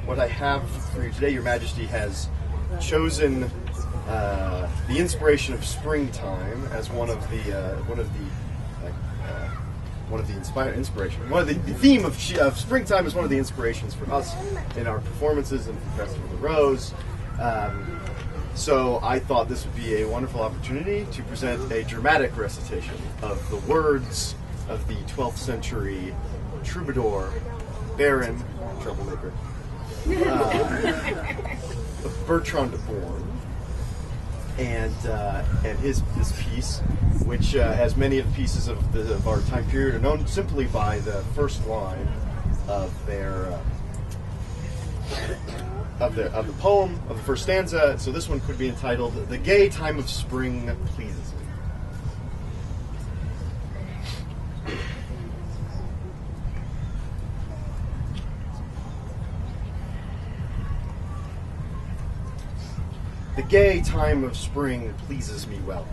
What I have for you today, Your Majesty has chosen the inspiration of springtime as one of the theme of springtime is one of the inspirations for us in our performances and Festival of the Rose. So I thought this would be a wonderful opportunity to present a dramatic recitation of the words of the 12th century troubadour, Baron, troublemaker, Bertran de Born, and his piece, which, as many of the pieces of our time period, are known simply by the first line of their of the poem, of the first stanza. So this one could be entitled "The Gay Time of Spring Pleases Me." The gay time of spring pleases me well,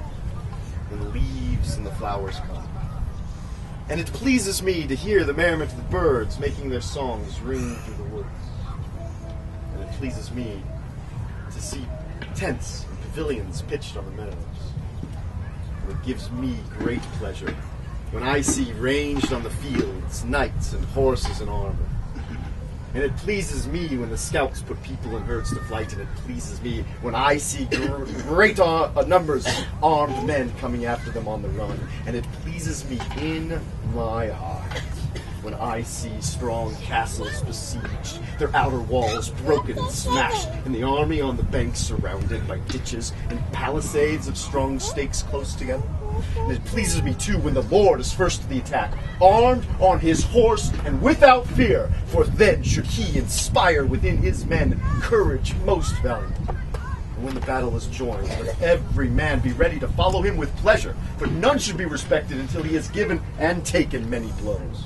when the leaves and the flowers come. And it pleases me to hear the merriment of the birds making their songs ring through the woods. And it pleases me to see tents and pavilions pitched on the meadows. And it gives me great pleasure when I see ranged on the fields knights and horses in armor. And it pleases me when the scouts put people and herds to flight, and it pleases me when I see great numbers of armed men coming after them on the run. And it pleases me in my heart when I see strong castles besieged, their outer walls broken and smashed, and the army on the banks surrounded by ditches and palisades of strong stakes close together. And it pleases me, too, when the Lord is first to the attack, armed on his horse and without fear, for then should he inspire within his men courage most valiant. And when the battle is joined, let every man be ready to follow him with pleasure, for none should be respected until he has given and taken many blows.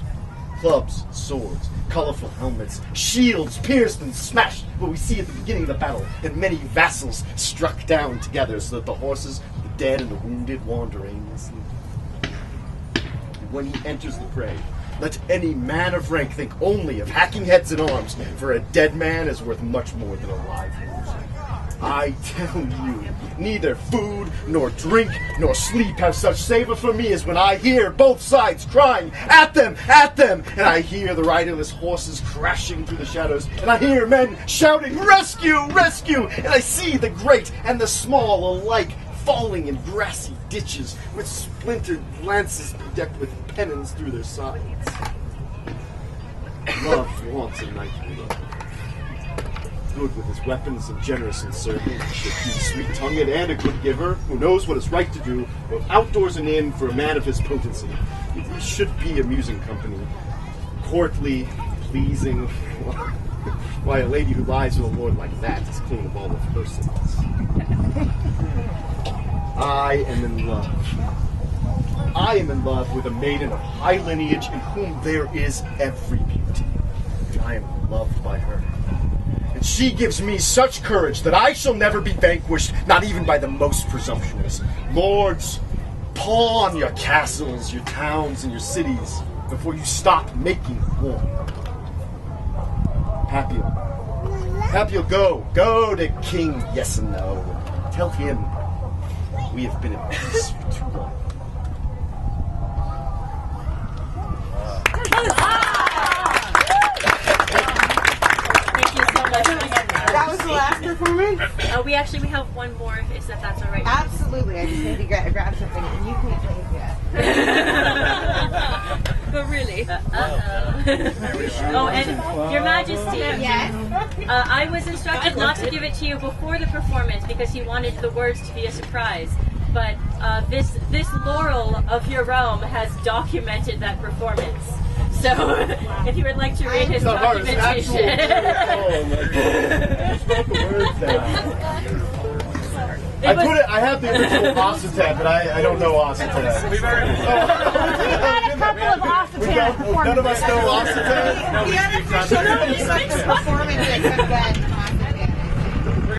Clubs, swords, colorful helmets, shields pierced and smashed, what we see at the beginning of the battle, and many vassals struck down together so that the horses, the dead, and the wounded wander aimlessly. And when he enters the fray, let any man of rank think only of hacking heads and arms, for a dead man is worth much more than a live horse. I tell you, neither food, nor drink, nor sleep have such savor for me as when I hear both sides crying, at them, and I hear the riderless horses crashing through the shadows, and I hear men shouting, rescue, rescue, and I see the great and the small alike falling in grassy ditches, with splintered lances bedecked with pennons through their sides. Love wants a knightly love. Good with his weapons and generous in serving, should be sweet-tongued and a good giver, who knows what is right to do, both outdoors and in, for a man of his potency. He should be amusing company, courtly, pleasing. Why, a lady who lies with a lord like that is clean of all of her sins. I am in love. I am in love with a maiden of high lineage in whom there is every beauty. And I am loved by her. And she gives me such courage that I shall never be vanquished, not even by the most presumptuous. Lords, pawn your castles, your towns, and your cities before you stop making war. Happy, go to King Yes and No. Tell him we have been at peace for too long. Thank you so much. That was the last performance? We have one more, if that's all right. Absolutely. I just need to grab something, and you can play it. But really. Oh, and Your Majesty. Yes? I was instructed not to give it to you before the performance because he wanted the words to be a surprise. But this Laurel of your realm has documented that performance. So, if you would like to read his documentation. Oh my God. Spoke the words down. I have the original Occitan, but I don't know Occitan. We've already. We've had a couple of Occitan performances. None of us know Occitan. The unofficial performance except Ben.